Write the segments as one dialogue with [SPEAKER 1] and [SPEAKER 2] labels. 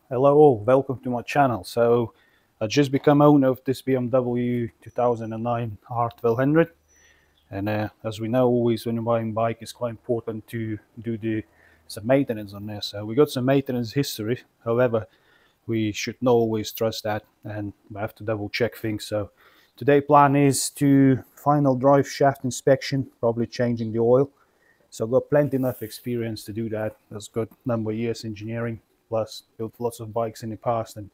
[SPEAKER 1] Hello all, welcome to my channel. So I just become owner of this BMW 2009 R1200, and as we know, always when you're buying a bike, it's quite important to do some maintenance on there. So we got some maintenance history. However, we should not always trust that, and we have to double check things. So today plan is to final drive shaft inspection, probably changing the oil. So I've got plenty enough experience to do that. I've got number of years engineering, plus built lots of bikes in the past, and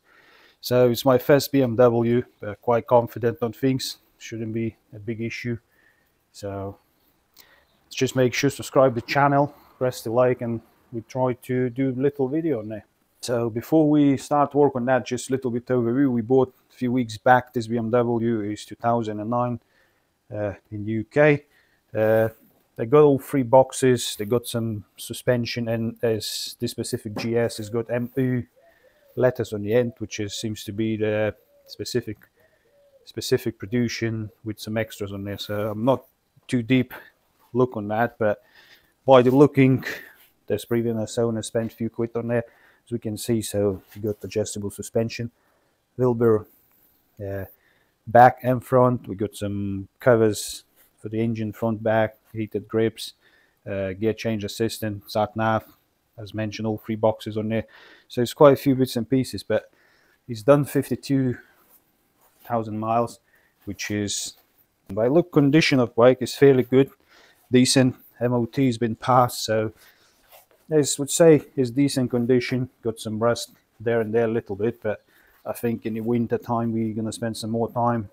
[SPEAKER 1] so it's my first BMW. Quite confident on things. Shouldn't be a big issue. So just make sure to subscribe to the channel, press the like, and we try to do a little video on there. So before we start work on that, just a little bit overview. We bought a few weeks back. This BMW is 2009 in UK. They got all three boxes. They got some suspension, and as this specific GS has got MU letters on the end, which seems to be the specific production with some extras on there. So I'm not too deep look on that, but by the looking, there's previous owner spent a few quid on there, as we can see. So you got adjustable suspension, Wilbur back and front. We got some covers for the engine, front, back, heated grips, gear change assistant, sat nav, as mentioned, all three boxes on there. So it's quite a few bits and pieces, but he's done 52,000 miles, which is, by look, condition of bike is fairly good, decent. MOT has been passed, so I would say is decent condition. Got some rust there and there a little bit, but I think in the winter time we're going to spend some more time.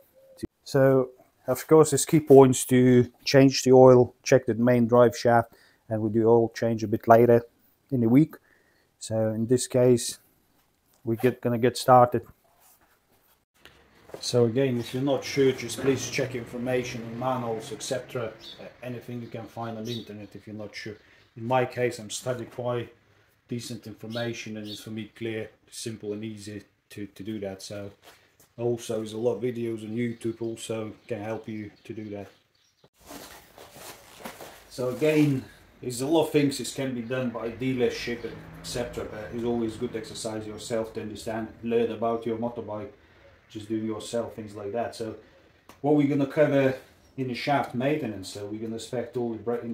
[SPEAKER 1] So of course there's key points to change the oil, check the main drive shaft, and we do oil change a bit later in the week. So in this case we're gonna get started. So again, if you're not sure, just please check information on manuals, etc. Anything you can find on the internet if you're not sure. In my case, I'm studying quite decent information, and it's for me clear, simple and easy to do that. So also there's a lot of videos on YouTube also can help you to do that. So again, there's a lot of things that can be done by dealership, etc. But it's always good to exercise yourself to understand, learn about your motorbike, just do yourself, things like that. So what we're going to cover in the shaft maintenance, so we're going to inspect all the brake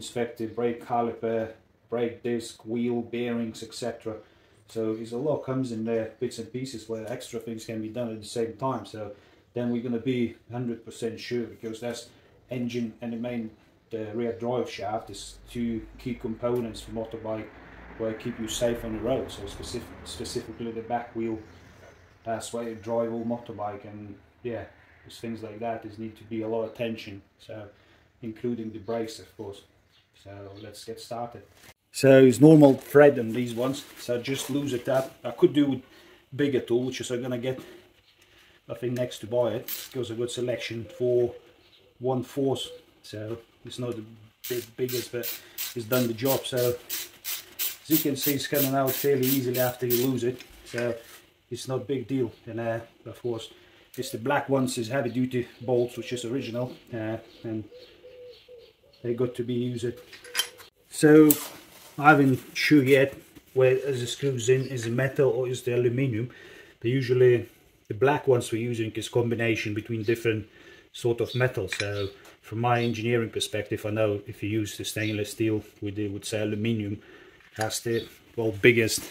[SPEAKER 1] caliper, brake disc, wheel, bearings, etc. So there's a lot comes in there, bits and pieces where extra things can be done at the same time. So then we're going to be 100% sure, because that's engine and the rear drive shaft is two key components for motorbike where keep you safe on the road. So specifically the back wheel, that's why you drive all motorbike, and yeah, there's things like that. There's need to be a lot of attention, so including the brakes, of course. So let's get started. So it's normal thread on these ones, so just loose it up. I could do with bigger tool, which is I'm gonna get, I think, next to buy it, because I've got selection for 1/4, so it's not the biggest, but it's done the job. So as you can see, it's coming out fairly easily after you lose it, so it's not a big deal. And of course, it's the black ones is heavy duty bolts, which is original, and they got to be used. So I haven't sure yet where the screws in, is the metal or is the aluminium. They usually, the black ones we're using is combination between different sort of metals. So from my engineering perspective, I know if you use the stainless steel with the, would say, aluminium, has the, well, biggest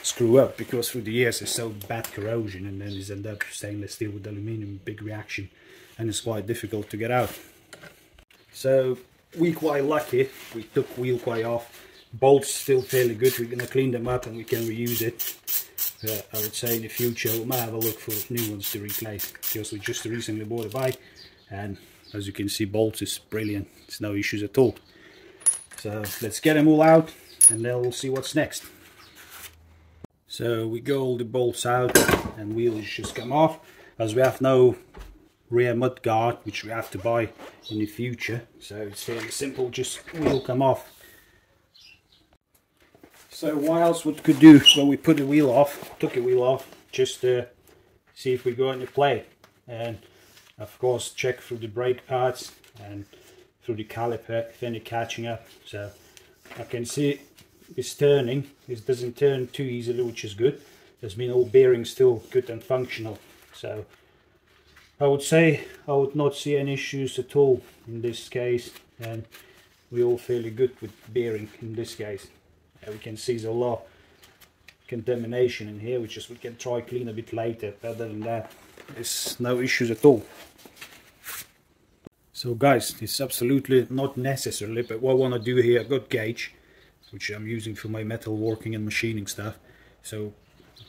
[SPEAKER 1] screw up, because through the years it's so bad corrosion, and then it's end up stainless steel with aluminium, big reaction, and it's quite difficult to get out. So we quite lucky, we took wheel quite off. Bolts still fairly good, we're going to clean them up and we can reuse it. I would say in the future we might have a look for new ones to replace, because we just recently bought a bike, and as you can see, bolts is brilliant, it's no issues at all. So let's get them all out and then we'll see what's next. So we got all the bolts out and wheel is just come off, as we have no rear mud guard, which we have to buy in the future. So it's fairly simple, just wheel come off. So what else we could do when we put the wheel off, took the wheel off, just to see if we go into play, and of course check through the brake pads and through the caliper if any catching up. So I can see it's turning, it doesn't turn too easily, which is good. There's been all bearings still good and functional. So I would say I would not see any issues at all in this case, and we're all fairly good with bearing in this case. We can see there's a lot of contamination in here, which is we can try clean a bit later. Other than that, there's no issues at all. So guys, it's absolutely not necessarily, but what I want to do here, I've got gauge, which I'm using for my metal working and machining stuff. So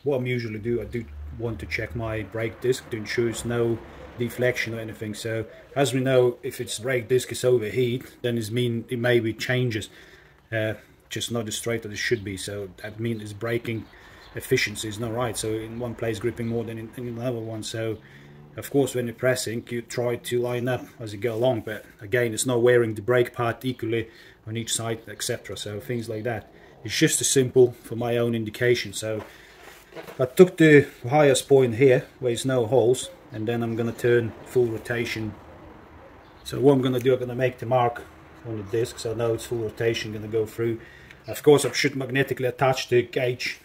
[SPEAKER 1] what I'm usually do, I do want to check my brake disc to ensure there's no deflection or anything. So as we know, if its brake disc is overheat, then it maybe changes, just not as straight as it should be. So that means its braking efficiency is not right. So in one place gripping more than in another one. So of course, when you're pressing, you try to line up as you go along, but again, it's not wearing the brake pad equally on each side, etc. So things like that. It's just a simple for my own indication. So I took the highest point here where there's no holes, and then I'm going to turn full rotation. So what I'm going to do, I'm going to make the mark on the disc, so I know it's full rotation going to go through. Of course, I should magnetically attach the gauge,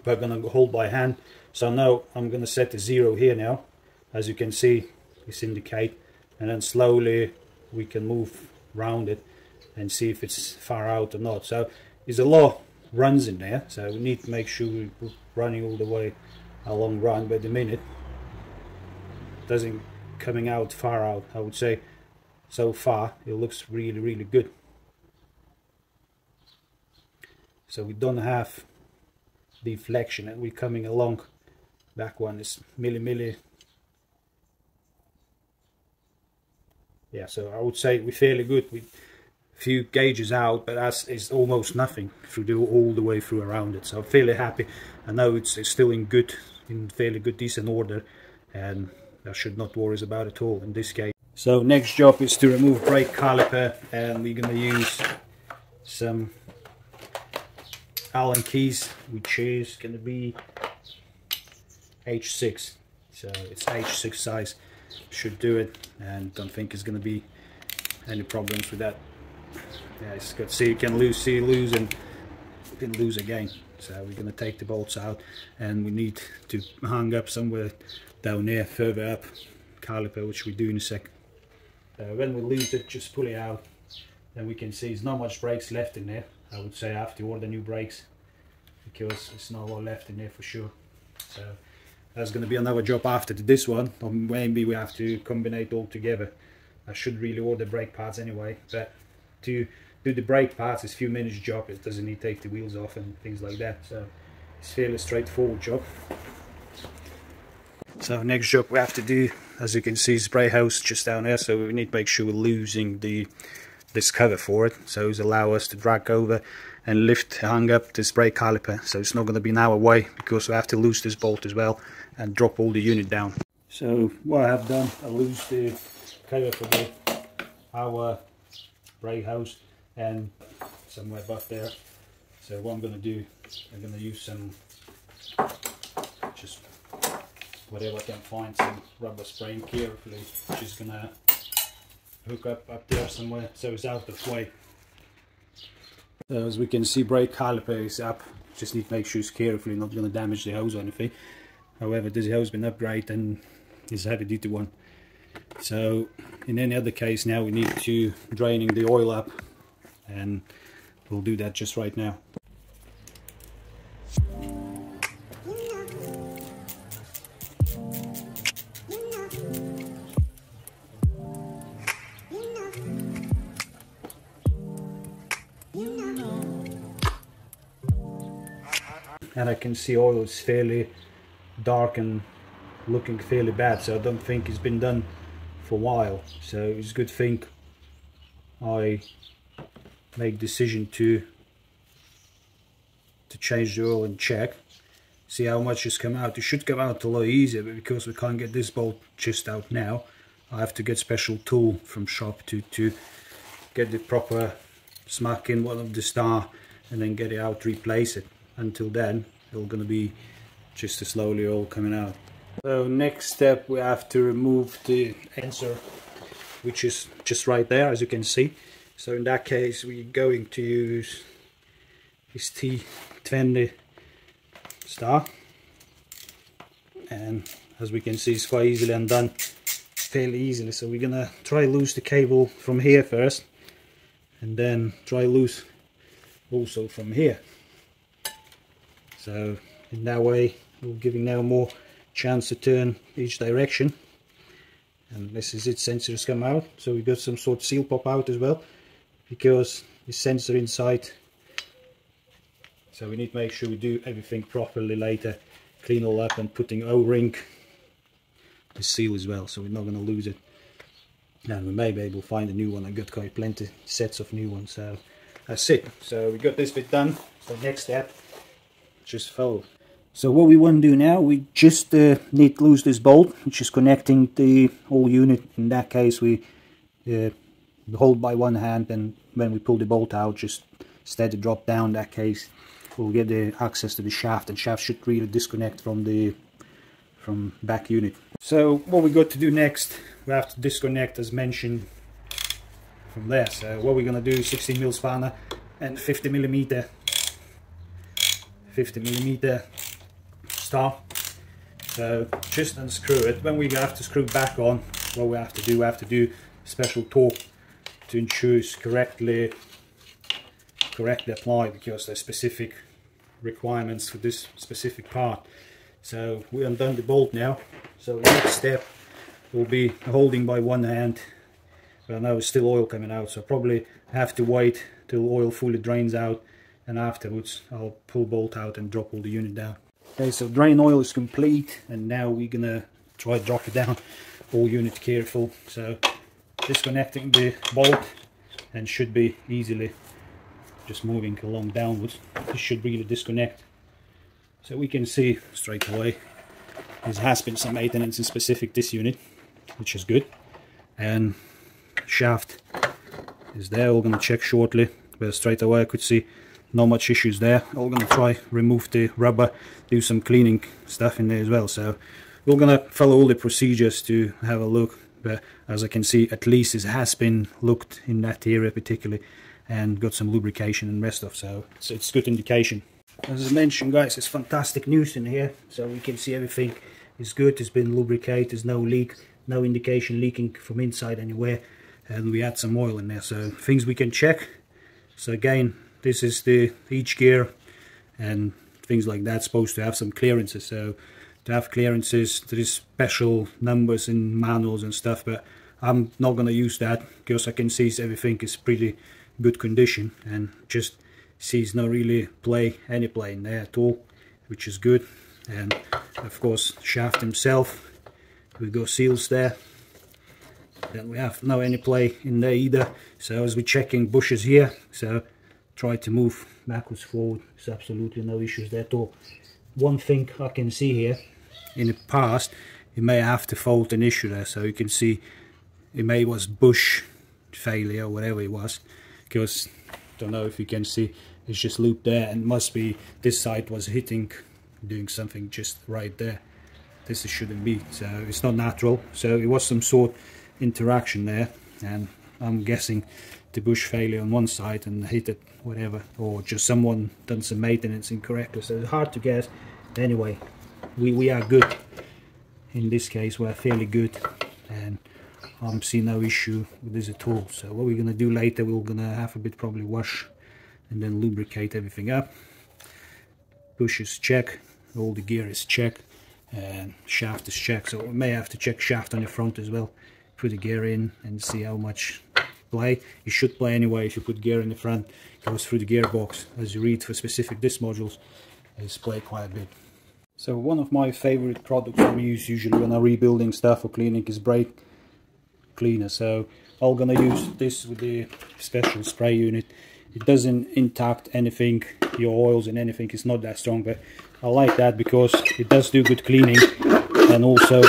[SPEAKER 1] but I'm going to hold by hand. So now I'm going to set the 0 here now. As you can see, it's indicate, and then slowly we can move around it and see if it's far out or not. So there's a lot of runs in there, so we need to make sure we're running all the way a long run, but the minute it doesn't coming out far out, I would say so far it looks really good. So we don't have deflection, and we're coming along. Back one is milli. Yeah, so I would say we're fairly good with a few gauges out, but as is almost nothing through all the way through around it. So I'm fairly happy. I know it's still in fairly good, decent order, and I should not worry about it at all in this case. So next job is to remove brake caliper, and we're going to use some Allen keys, which is going to be H6. So it's H6 size. Should do it, and don't think there's going to be any problems with that. Yeah, it's got, see, you can lose, and you can lose again. So we're going to take the bolts out, and we need to hang up somewhere down there, further up caliper, which we do in a second. When we lose it, just pull it out, and we can see there's not much brakes left in there. I would say I have to order new brakes, because there's not a lot left in there for sure. So that's going to be another job after this one, or maybe we have to combine it all together. I should really order brake pads anyway, but to do the brake pads is a few minutes job. It doesn't need to take the wheels off and things like that, so it's a fairly straightforward job. So next job we have to do, as you can see, spray hose just down there, so we need to make sure we're losing this cover for it, so it's allow us to drag over and hang up this brake caliper, so it's not going to be in our way, because we have to lose this bolt as well and drop all the unit down. So what I have done, I lose the cover for our brake hose and somewhere back there. So what I'm going to do, I'm going to use some, just whatever I can find, some rubber spraying carefully, just going to hook up there somewhere so it's out of the way. So as we can see, brake caliper is up. Just need to make sure it's carefully not going to damage the hose or anything. However, this hose has been upgraded and it's a heavy duty one. So in any other case, now we need to draining the oil up, and we'll do that just right now. And I can see oil is fairly dark and looking fairly bad, so I don't think it's been done for a while. So it's a good thing I make decision to change the oil and check, see how much has come out. It should come out a lot easier, but because we can't get this bolt just out now, I have to get special tool from shop to get the proper smack in one of the star and then get it out, replace it. Until then, it's going to be just slowly all coming out. So next step, we have to remove the sensor, which is just right there, as you can see. So in that case, we're going to use this T20 star. and as we can see it's quite easily undone, fairly easily. So we're gonna try loose the cable from here first, and then try loose also from here. So in that way we're giving now more chance to turn each direction. And this is it, sensors come out, so we got some sort of seal pop out as well, because the sensor inside. So we need to make sure we do everything properly later, clean all up and putting O-ring the seal as well, so we're not going to lose it. And we may be able to find a new one. I got quite plenty sets of new ones, so that's it. So we got this bit done. So next step, just follow. So what we want to do now, we just need to lose this bolt, which is connecting the whole unit. In that case we hold by one hand, and when we pull the bolt out, just steady drop down. In that case we'll get the access to the shaft, and shaft should really disconnect from the back unit. So what we got to do next, we have to disconnect as mentioned from there. So what we're going to do is 16mm spanner and 50mm star. So just unscrew it. When we have to screw back on, what we have to do special torque to ensure it's correctly applied, because there's specific requirements for this specific part. So we undone the bolt now. So the next step will be holding by one hand. But now there's still oil coming out, so I probably have to wait till oil fully drains out, and afterwards I'll pull bolt out and drop all the unit down. Okay, so drain oil is complete, and now we're gonna try to drop it down. All unit careful. So disconnecting the bolt, and should be easily just moving along downwards. This should really disconnect. So we can see straight away there has been some maintenance in specific this unit, which is good. And shaft is there. We're going to check shortly, but straight away I could see not much issues there. I'm going to try remove the rubber, do some cleaning stuff in there as well. So we're going to follow all the procedures to have a look, but as I can see, at least it has been looked in that area particularly, and got some lubrication and rest of, so it's good indication. As I mentioned, guys, it's fantastic news in here. So we can see everything is good, it's been lubricated, there's no leak, no indication leaking from inside anywhere, and we had some oil in there, so things we can check. So again, this is each gear, and things like that supposed to have some clearances. So to have clearances, there is special numbers in manuals and stuff, but I'm not going to use that, because I can see everything is pretty good condition, and just sees no really any play in there at all, which is good. And of course shaft himself, we got seals there, then we have no any play in there either. So as we're checking bushes here, so try to move backwards forward, there's absolutely no issues there at all. One thing I can see here, in the past it may have to fault an issue there, so you can see it may was bush failure or whatever it was, because don't know if you can see it's just looped there, and must be this side was doing something just right there. This shouldn't be, so it's not natural. So it was some sort interaction there, and I'm guessing the bush failure on one side and hit it whatever, or just someone done some maintenance incorrectly. So it's hard to guess. Anyway, we are good in this case. We're fairly good, and I'm seeing no issue with this at all. So what we're gonna do later, we're gonna have a bit probably wash and then lubricate everything up. Bush is check, all the gear is check, and shaft is check. So we may have to check shaft on the front as well. Put the gear in and see how much play. You should play anyway if you put gear in the front. It goes through the gearbox. As you read for specific disc modules, it's play quite a bit. So one of my favorite products I use usually when I'm rebuilding stuff or cleaning is brake cleaner. So I'm gonna use this with the special spray unit. It doesn't intact anything, your oils and anything, it's not that strong, but I like that because it does do good cleaning, and also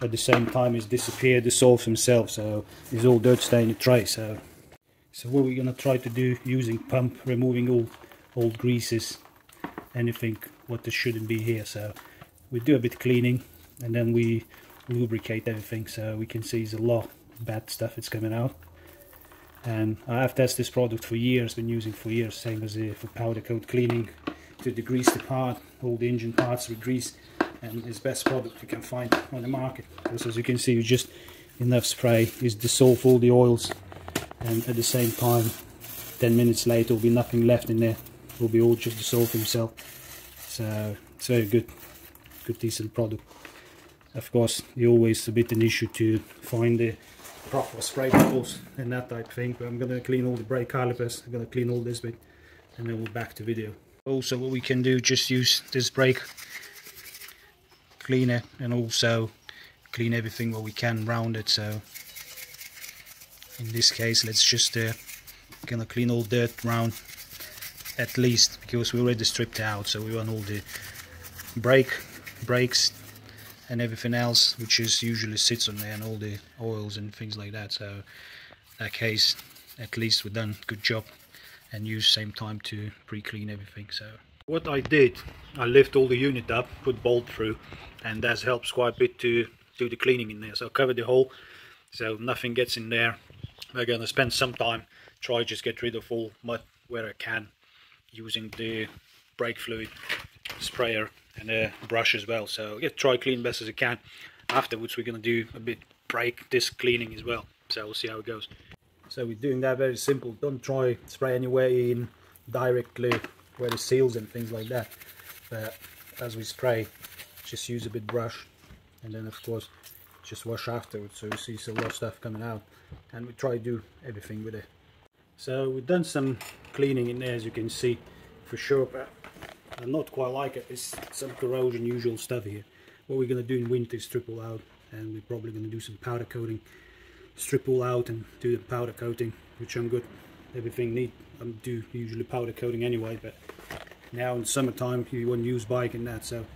[SPEAKER 1] at the same time it's dissolves himself, so it's all dirt stay in the tray. So what we're gonna try to do using pump, removing all old greases, anything what there shouldn't be here. So we do a bit cleaning and then we lubricate everything, so we can see there's a lot of bad stuff that's coming out. And I have tested this product for years, been using for years, same as for powder coat cleaning, to degrease the part, all the engine parts with grease. and it's best product you can find on the market, because as you can see, just enough spray is dissolve all the oils, and at the same time 10 minutes later there will be nothing left in there, it will be all just dissolved himself. So it's very good decent product. Of course, it's always a bit an issue to find the proper spray bottles and that type of thing, but I'm going to clean all the brake calipers, I'm going to clean all this bit, and then we'll back to video. Also, what we can do, just use this brake cleaner and also clean everything what we can around it. So in this case, let's just gonna clean all dirt around, at least, because we already stripped it out, so we want all the brakes and everything else which is usually sits on there, and all the oils and things like that. So in that case, at least we've done a good job, and use same time to pre-clean everything. So what I did, I lift all the unit up, put bolt through, and that helps quite a bit to do the cleaning in there. So I cover the hole so nothing gets in there. We're gonna spend some time try just get rid of all mud where I can, using the brake fluid sprayer and a brush as well. So try clean best as I can. Afterwards we're gonna do a bit brake disc cleaning as well, so we'll see how it goes. So we're doing that very simple. Don't try spray anywhere in directly where the seals and things like that, but as we spray, just use a bit brush, and then of course just wash afterwards, so you see a lot of stuff coming out, and we try to do everything with it. So we've done some cleaning in there, as you can see, for sure, but I not quite like it. There's some corrosion usual stuff here. What we're going to do in winter is strip all out, and we're probably going to do some powder coating, strip all out and do the powder coating, which I'm good. Everything neat. I do usually powder coating anyway, but now in summertime you wouldn't use bike and that, so.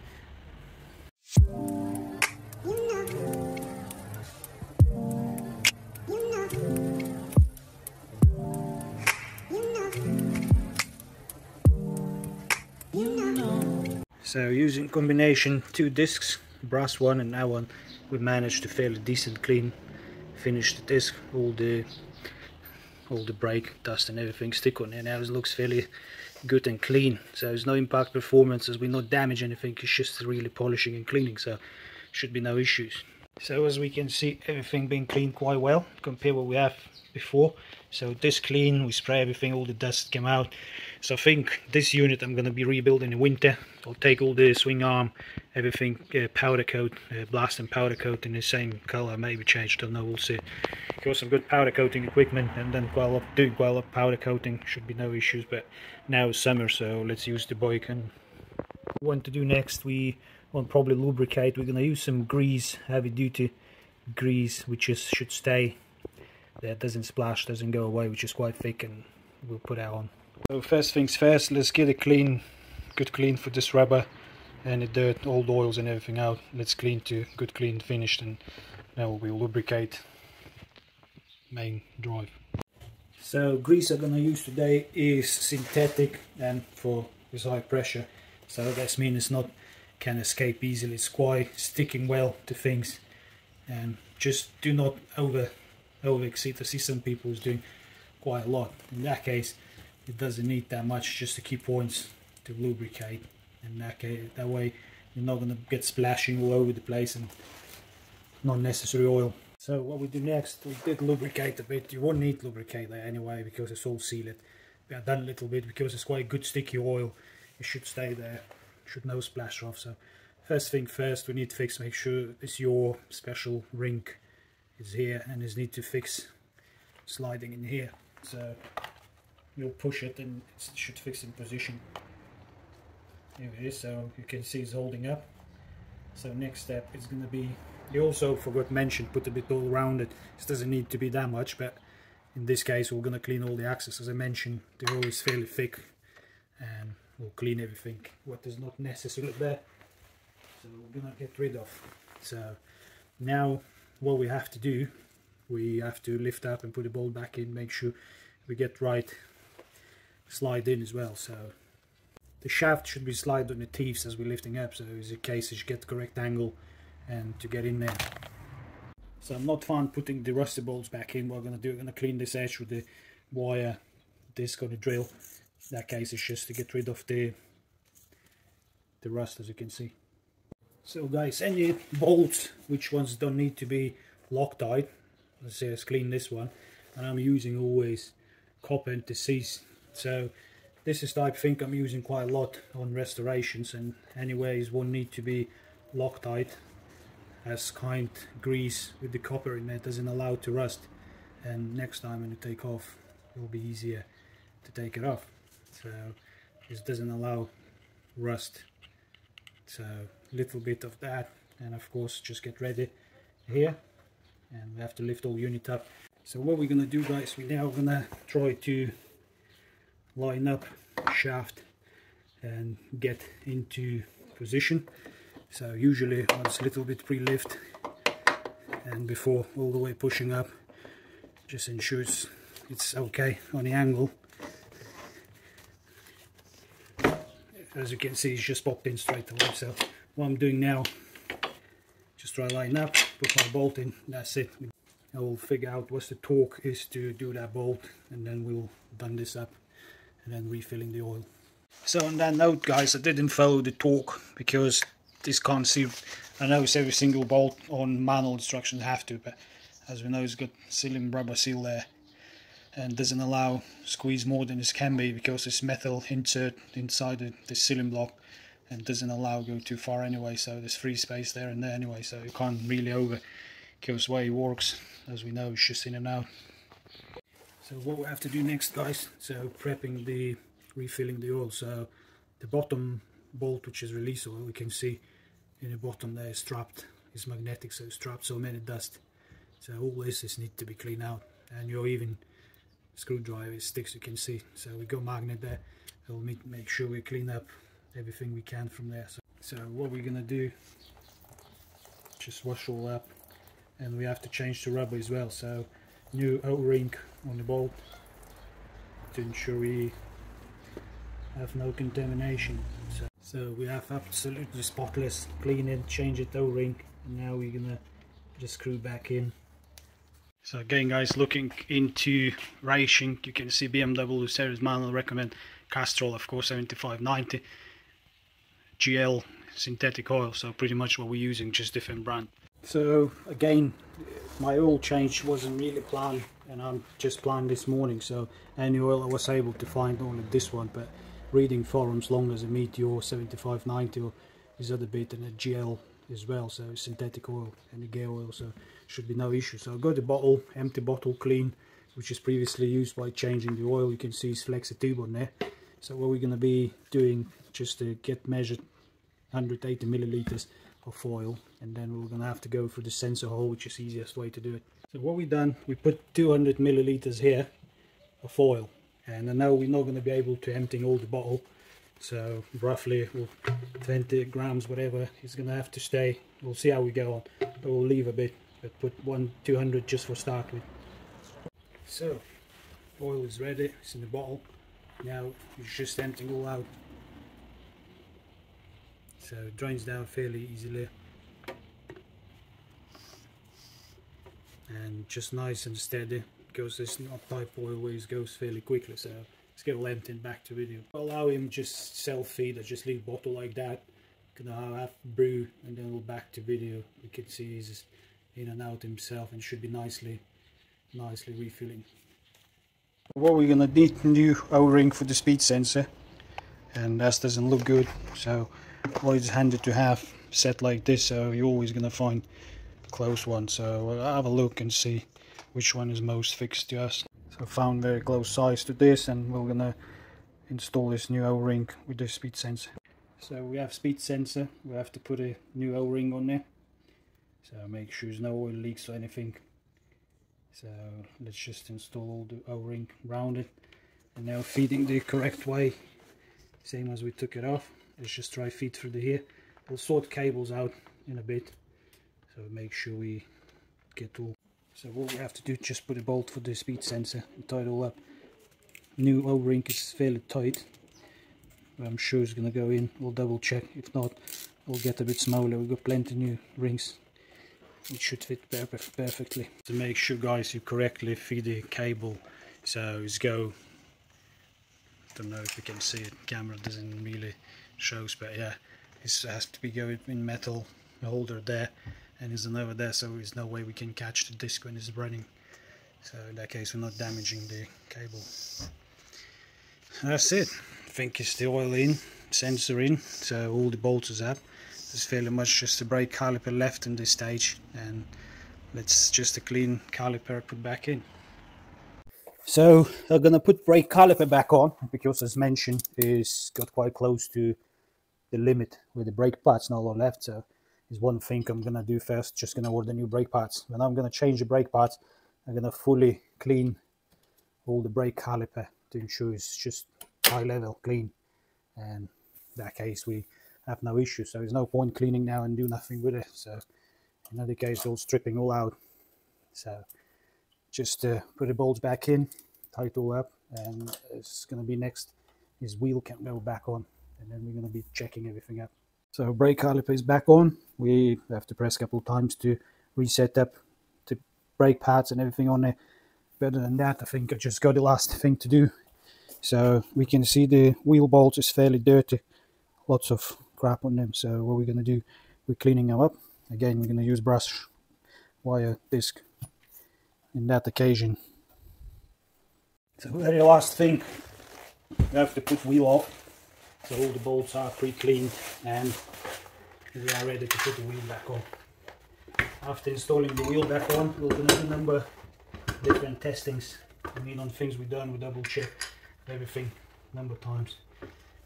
[SPEAKER 1] So using combination 2 discs, brass one and that one, we managed to fairly decent clean finish the disc. All the brake dust and everything stick on there now. It looks fairly good and clean, so there's no impact performance as we not damage anything. It's just really polishing and cleaning, so should be no issues. So as we can see, everything being cleaned quite well compared to what we have before. So this clean, we spray everything, all the dust came out. So I think this unit I'm going to be rebuilding in winter. I'll take all the swing arm, everything, powder coat, blast and powder coat in the same color, maybe change, don't know, we'll see. Got some good powder coating equipment, and then doing quite a lot of powder coating, should be no issues. But now it's summer, so let's use the bike. And what we want to do next, we want probably lubricate. We're going to use some grease, heavy duty grease, which should stay that doesn't splash, doesn't go away, which is quite thick, and we'll put that on. So first things first, let's get a good clean for this rubber and the dirt, old oils and everything out. Let's clean to good clean finished, and now we'll lubricate main drive. So grease I'm gonna use today is synthetic and for this high pressure, so that means it's not can escape easily. It's quite sticking well to things, and just do not over exceed. I see some people is doing quite a lot. In that case it doesn't need that much, just the key points to lubricate, and that way you're not going to get splashing all over the place and not necessary oil. So what we do next, we did lubricate a bit. You won't need lubricate there anyway because it's all sealed, but I've done a little bit because it's quite good sticky oil. It should stay there, should no splash off. So first thing first, we need to make sure this your special ring is here, and is need to fix sliding in here. So you'll push it and it should fix in position. Here it is, so you can see it's holding up. So next step is going to be, you also forgot to mention, put a bit all around it. This doesn't need to be that much, but in this case we're going to clean all the axles. As I mentioned, they're always fairly thick, and we'll clean everything what is not necessarily there, so we're going to get rid of. So now what we have to do, we have to lift up and put the bolt back in, make sure we get right slide in as well. So the shaft should be slide on the teeth as we're lifting up, so it's a case you get the correct angle and to get in there. So I'm not fine putting the rusty bolts back in. What I'm going to do, I'm going to clean this edge with the wire disc on the drill. In that case it's just to get rid of the rust, as you can see. So guys, any bolts which ones don't need to be Loctite, let's clean this one, and I'm using always copper and disease. So this is type thing I'm using quite a lot on restorations, and anyways won't need to be Loctite, as kind grease with the copper in there doesn't allow it to rust, and next time when you take off it will be easier to take it off. So this doesn't allow rust. So little bit of that, and of course just get ready here, and we have to lift all unit up. So what we're gonna do guys, we're now gonna try to line up shaft and get into position. So usually once a little bit pre-lift and before all the way pushing up, just ensures it's okay on the angle. As you can see, it's just popped in straight away. So what I'm doing now, just try to line up, put my bolt in, that's it. I will figure out what the torque is to do that bolt, and then we'll done this up and then refilling the oil. So on that note guys, I didn't follow the torque because this can't see. I know it's every single bolt on manual instructions have to, but as we know it's got sealing rubber seal there and doesn't allow squeeze more than this can be because it's metal insert inside the sealing block and doesn't allow go too far anyway, so there's free space there and there anyway, so you can't really over because the way it works, as we know, it's just in and out. So what we have to do next guys, so prepping the refilling the oil. So the bottom bolt, which is release oil, you can see in the bottom there is strapped, it's magnetic, so it's trapped so many dust. So all this is need to be cleaned out, and you're even screwdriver sticks, you can see. So we got magnet there, we'll make sure we clean up everything we can from there. So what we're gonna do, just wash all up, and we have to change the rubber as well. So new O-ring on the bolt to ensure we have no contamination. So we have absolutely spotless, clean it, change it O-ring, and now we're gonna just screw back in. So again guys, looking into racing, you can see BMW series manual recommend Castrol, of course 7590 GL synthetic oil, so pretty much what we're using, just different brand. So again, my oil change wasn't really planned, and I'm just planned this morning, so any oil I was able to find only this one, but reading forums long as a Meteor 7590 or this other bit, and a GL as well, so synthetic oil and the gear oil, so should be no issue. So I've got the bottle, empty bottle, clean, which is previously used by changing the oil. You can see it's flexi tube on there. So what we're going to be doing, just to get measured 180 milliliters of oil, and then we're going to have to go through the sensor hole, which is the easiest way to do it. So what we've done, we put 200 milliliters here of oil, and I know we're not going to be able to empty all the bottle, so roughly 20 grams whatever is going to have to stay. We'll see how we go on, but we'll leave a bit, but put 200 just for start with. So oil is ready, it's in the bottle. Now it's just emptying all out, so it drains down fairly easily and just nice and steady, because it's not type oil where it goes fairly quickly. So let's get all emptied back to video. Allow him just self-feed, or just leave bottle like that. Gonna have brew and then we'll back to video. You can see he's in and out himself and should be nicely refilling. What we're gonna need, new O-ring for the speed sensor, and that doesn't look good, so well, it's handy to have set like this, so you're always gonna find a close one. So I'll have a look and see which one is most fixed to us. So I found very close size to this, and we're gonna install this new O-ring with the speed sensor. So we have speed sensor, we have to put a new O-ring on there, so make sure there's no oil leaks or anything. So let's just install all the O-ring around it, and now feeding the correct way, same as we took it off. Let's just try feed through the here. We'll sort cables out in a bit, so make sure we get all. So what we have to do, just put a bolt for the speed sensor and tie it all up. New O-ring is fairly tight, but I'm sure it's gonna go in. We'll double check, if not we'll get a bit smaller. We've got plenty new rings, it should fit perfectly. To make sure guys, you correctly feed the cable, so it's go, don't know if you can see it, camera doesn't really shows, but yeah, It has to be going in metal holder there, and there's another there, so there's no way we can catch the disc when it's running. So in that case we're not damaging the cable. That's it. I think it's the oil in, sensor in, so all the bolts are up. There's fairly much just the brake caliper left in this stage, and let's just a clean caliper put back in. So I'm gonna put brake caliper back on because, as mentioned, it's got quite close to the limit with the brake pads no longer left. So is one thing I'm gonna do first. Just gonna order new brake pads. When I'm gonna change the brake pads, I'm gonna fully clean all the brake caliper to ensure it's just high level clean, and in that case we have no issue. So there's no point cleaning now and do nothing with it. So in other case, all stripping all out. So just put the bolts back in, tight all up, and it's going to be next. His wheel can go back on, and then we're going to be checking everything up. So brake caliper is back on. We have to press a couple of times to reset up the brake pads and everything on there. Better than that, I think I just got the last thing to do. So we can see the wheel bolts is fairly dirty, lots of crap on them. So what we're going to do, we're cleaning them up. Again, we're going to use brush wire disc in that occasion. So very last thing, we have to put wheel off. So all the bolts are pre-cleaned and we are ready to put the wheel back on. After installing the wheel back on, we're going to do a number of different testings. I mean, on things we've done, we double check everything a number of times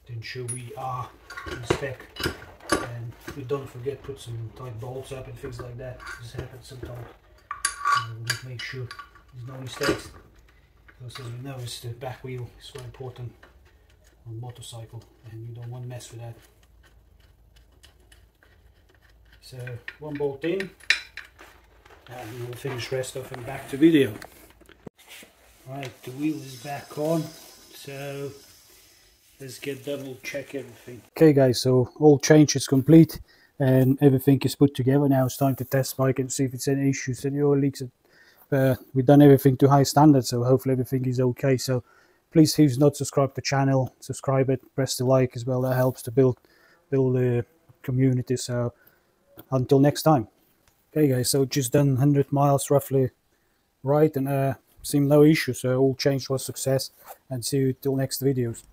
[SPEAKER 1] to ensure we are in spec. And we don't forget put some tight bolts up and things like that. This happens sometimes. We'll just make sure there's no mistakes, because as we know, the back wheel is so important on motorcycle and you don't want to mess with that. So one bolt in and we'll finish the rest off and back to video. Right, the wheel is back on, so let's get double check everything. Okay guys, so all change is complete and everything is put together. Now it's time to test bike and see if it's any issues, any oil leaks. We've done everything to high standard, so hopefully everything is okay. So please, who's not subscribed to the channel, subscribe it, press the like as well. That helps to build the community. So until next time. Okay guys, so just done 100 miles roughly right, and seemed no issue, so all change was success, and see you till next videos.